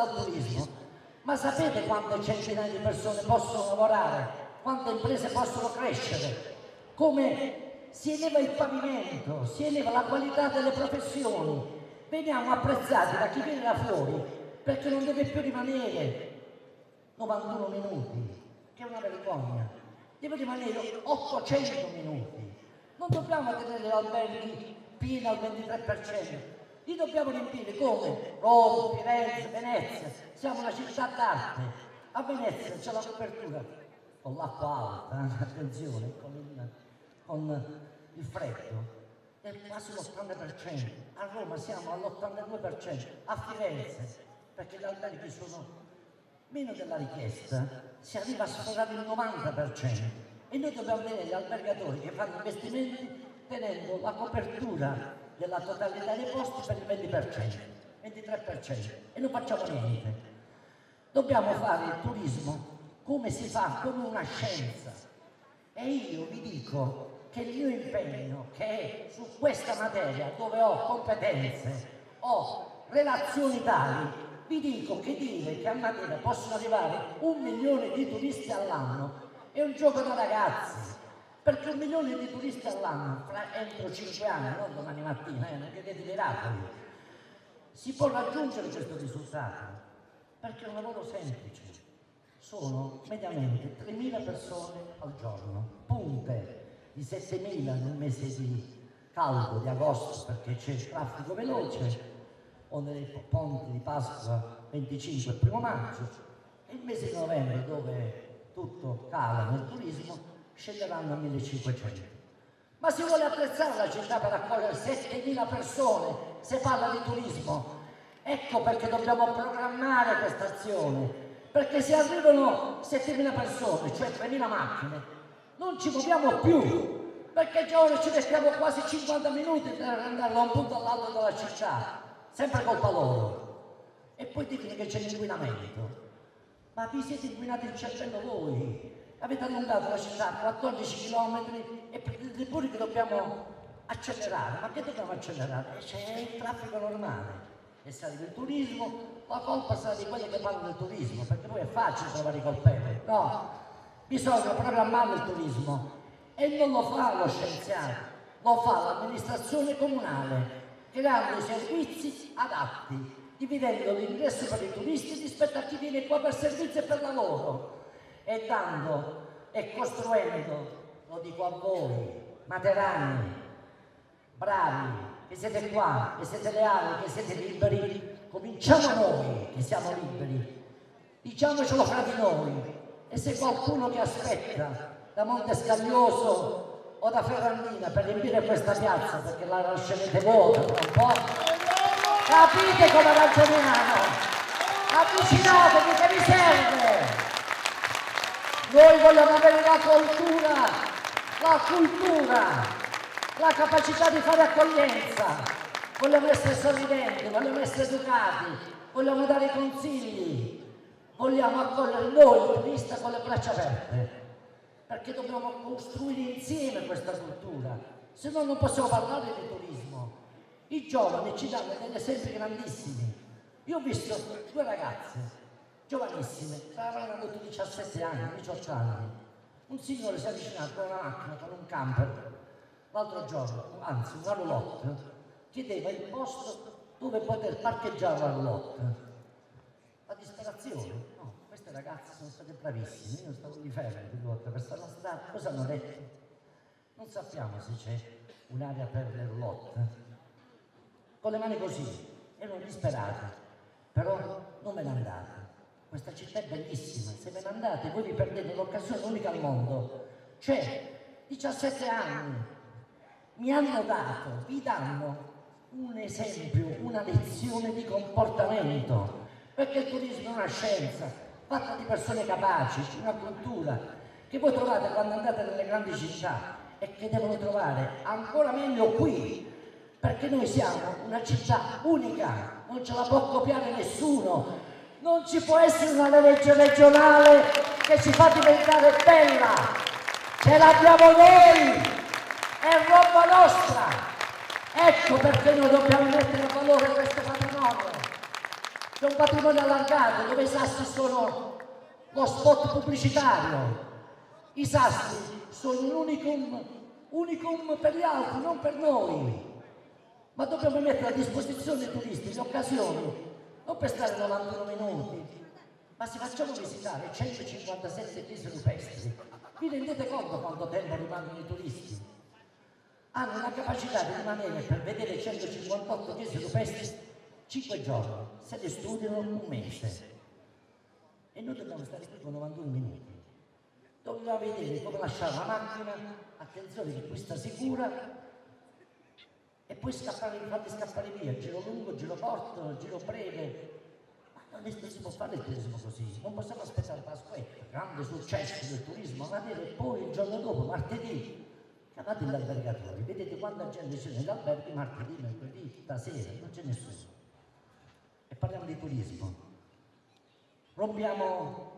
al turismo, ma sapete quante centinaia di persone possono lavorare, quante imprese possono crescere, come si eleva il pavimento, si eleva la qualità delle professioni, veniamo apprezzati da chi viene da fuori perché non deve più rimanere 91 minuti, che è una vergogna, deve rimanere 800 minuti, non dobbiamo tenere gli alberghi pieni al 23%. Li dobbiamo riempire come Roma, Firenze, Venezia. Siamo una città d'arte. A Venezia c'è la copertura con l'acqua alta, attenzione, con il freddo, è quasi l'80%. A Roma siamo all'82%. A Firenze, perché gli alberghi sono meno della richiesta, si arriva a sforare il 90%. E noi dobbiamo vedere gli albergatori che fanno investimenti tenendo la copertura della totalità dei posti per il 20%, 23%, e non facciamo niente. Dobbiamo fare il turismo come si fa, come una scienza. E io vi dico che il mio impegno, che è su questa materia, dove ho competenze, ho relazioni tali, vi dico che dire che a Matera possono arrivare 1 milione di turisti all'anno è un gioco da ragazzi. Perché 1 milione di turisti all'anno, entro 5 anni, non domani mattina, non chiedete miracoli, si può raggiungere questo risultato, perché è un lavoro semplice. Sono mediamente 3.000 persone al giorno, punte di 7.000 nel mese di caldo, di agosto, perché c'è il traffico veloce, o nei ponti di Pasqua 25 e 1 maggio, e il mese di novembre, dove tutto cala nel turismo, scenderanno a 1.500. Ma si vuole attrezzare la città per accogliere 7.000 persone se parla di turismo. Ecco perché dobbiamo programmare questa azione, perché se arrivano 7.000 persone, cioè 3.000 macchine, non ci muoviamo più, perché già ora ci mettiamo quasi 50 minuti per andare da un punto all'altro della città, sempre colpa loro. E poi dicono che c'è l'inquinamento. Ma vi siete inquinati il cervello voi? Avete allungato la città 14 km e pretendete pure che dobbiamo accelerare. Ma che dobbiamo accelerare? C'è il traffico normale. E se arriva il turismo, la colpa sarà di quelli che parlano del turismo, perché poi è facile trovare i colpevoli. No, bisogna programmare il turismo e non lo fa lo scienziato, lo fa l'amministrazione comunale, creando i servizi adatti, dividendo l'ingresso per i turisti rispetto a chi viene qua per servizi e per lavoro. E dando e costruendo, lo dico a voi, materani, bravi, che siete qua, che siete leali, che siete liberi, cominciamo noi che siamo liberi, diciamocelo fra di noi. E se qualcuno che aspetta da Monte Scaglioso o da Ferrandina per riempire questa piazza, perché la lascerete vuota tra un po', capite come ragioniamo, avvicinatevi che vi serve. Noi vogliamo avere la cultura, la capacità di fare accoglienza, vogliamo essere sorridenti, vogliamo essere educati, vogliamo dare consigli, vogliamo accogliere noi il turista con le braccia aperte, perché dobbiamo costruire insieme questa cultura, se no non possiamo parlare di turismo. I giovani ci danno degli esempi grandissimi. Io ho visto 2 ragazze giovanissime, avranno tutti 17 anni, 18 anni. Un signore si è avvicinato con una macchina, con un camper, l'altro giorno, anzi una roulotte, chiedeva il posto dove poter parcheggiare la roulotte. La disperazione? No, queste ragazze sono state bravissime, io stavo di ferro di roulotte per stare alla strada, cosa hanno detto? Non sappiamo se c'è un'area per le roulotte. Con le mani così, erano disperate, però non me ne andate. Questa città è bellissima, se ve ne andate voi vi perdete l'occasione unica al mondo. Cioè, 17 anni mi hanno dato, vi danno un esempio, una lezione di comportamento, perché il turismo è una scienza fatta di persone capaci, una cultura che voi trovate quando andate nelle grandi città e che devono trovare ancora meglio qui, perché noi siamo una città unica, non ce la può copiare nessuno. Non ci può essere una legge regionale che ci fa diventare bella, ce l'abbiamo noi, è roba nostra. Ecco perché noi dobbiamo mettere a valore questo patrimonio. C'è un patrimonio allargato dove i sassi sono lo spot pubblicitario. I sassi sono un unicum per gli altri, non per noi. Ma dobbiamo mettere a disposizione dei turisti le occasioni, non per stare 91 minuti, ma se facciamo visitare 157 chiese rupestri, vi rendete conto quanto tempo rimangono i turisti? Hanno la capacità di rimanere per vedere 158 chiese rupestri 5 giorni, se le studiano un mese. E noi dobbiamo stare qui con 91 minuti. Dobbiamo vedere come lasciare la macchina, attenzione che qui sta sicura, e poi scappare, farli scappare via, giro lungo, giro corto, giro breve. Ma non si può fare il turismo così, non possiamo aspettare Pasquetta, grande successo del turismo, ma e poi il giorno dopo, martedì, chiamate gli albergatori, vedete quanta gente c'è negli alberghi martedì, mercoledì, stasera, non c'è nessuno. E parliamo di turismo. Rompiamo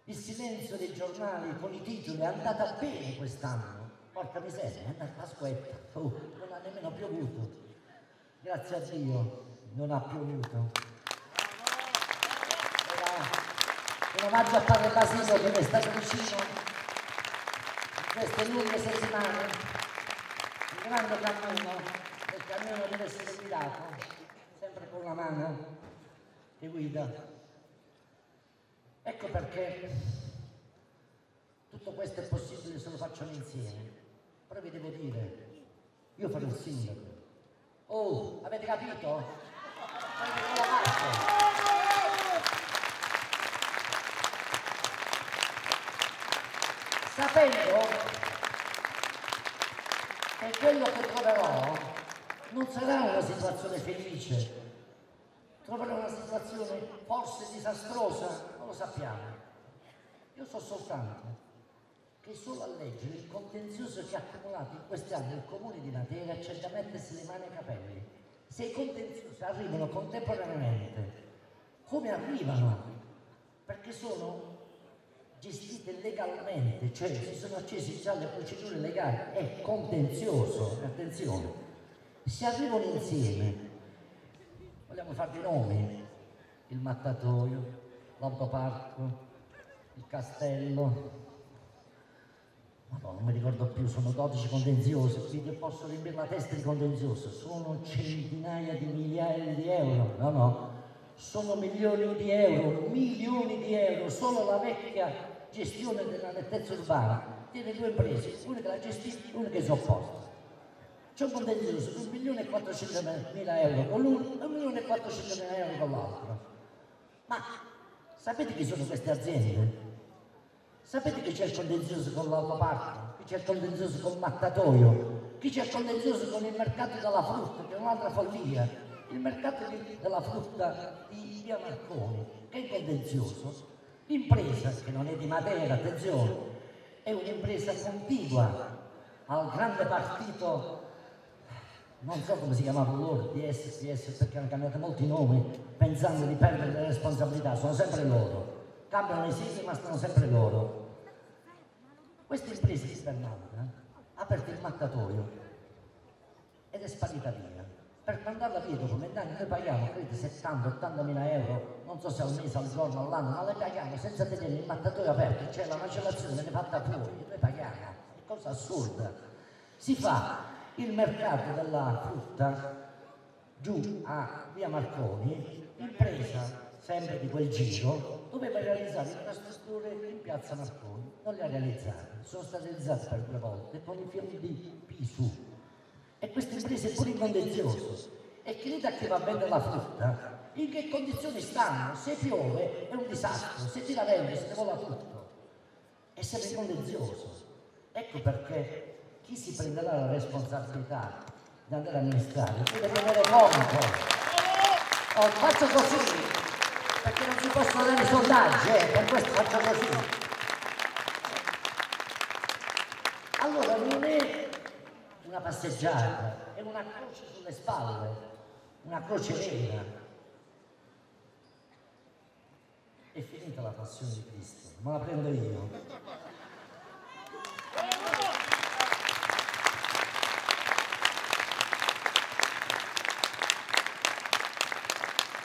il silenzio dei giornali con i titoli, è andata bene quest'anno. Porca miseria, è andata Pasquetta, non ha nemmeno piovuto. Grazie a Dio non ha piovuto. Un omaggio a Padre Basilio che mi è stato vicino in queste lunghe settimane. Il grande cammino, il cammino deve essere guidato, sempre con la mano che guida. Ecco perché tutto questo è possibile se lo facciamo insieme. Però vi devo dire, io farò il sindaco. Oh, avete capito? Avete con la parte. Sapendo che quello che troverò non sarà una situazione felice, troverò una situazione forse disastrosa, non lo sappiamo. Io so soltanto che solo a leggere il contenzioso che ha accumulato in questi anni il comune di Matera c'è da mettersi le mani ai capelli. Se i contenziosi arrivano contemporaneamente, come arrivano? Perché sono gestite legalmente, cioè si sono accese già le procedure legali, è contenzioso, attenzione, si arrivano insieme, vogliamo fare dei nomi, il mattatoio, l'autoparco, il castello, non mi ricordo più, sono 12 contenziosi, quindi posso riempire la testa di contenzioso, sono centinaia di migliaia di euro, no, sono milioni di euro, solo la vecchia gestione della nettezza urbana tiene due imprese, una che la gestisce e una che sopporta. C'è un contenzioso di 1.400.000 euro con l'uno e 1.400.000 euro con l'altro. Ma sapete chi sono queste aziende? Sapete che c'è il contenzioso con l'autoparco, chi c'è il contenzioso con il mattatoio, chi c'è il contenzioso con il mercato della frutta, che è un'altra follia, il mercato della frutta di via Marconi, che è contenzioso, l'impresa, che non è di Matera, attenzione, è un'impresa contigua al grande partito, non so come si chiamava loro, PS, perché hanno cambiato molti nomi, pensando di perdere le responsabilità, sono sempre loro. Cambiano i siti ma stanno sempre loro. Questa impresa di Bernarda ha aperto il mattatoio ed è sparita via. Per mandarla via dopo 20 anni noi paghiamo, credo, 70-80 mila euro, non so se al mese, al giorno, all'anno, ma le paghiamo senza tenere il mattatoio aperto, c'è la macellazione viene fatta fuori, noi paghiamo, è cosa assurda. Si fa il mercato della frutta giù a via Marconi, impresa sempre di quel giro, doveva realizzare infrastrutture in piazza Marconi, non le ha realizzate, sono state realizzate per 2 volte con i fiumi di Pisu. E questa impresa è pure in contenzioso. E credete a chi va a vendere la frutta? In che condizioni stanno? Se piove è un disastro, se tira vento se ne vola tutto. E siamo in contenzioso. Ecco perché chi si prenderà la responsabilità di andare a amministrare deve tenere conto. Faccio così, perché non si possono dare i sondaggi, per questo faccio così. Allora non è una passeggiata, è una croce sulle spalle, una croce vera. È finita la passione di Cristo, ma la prendo io.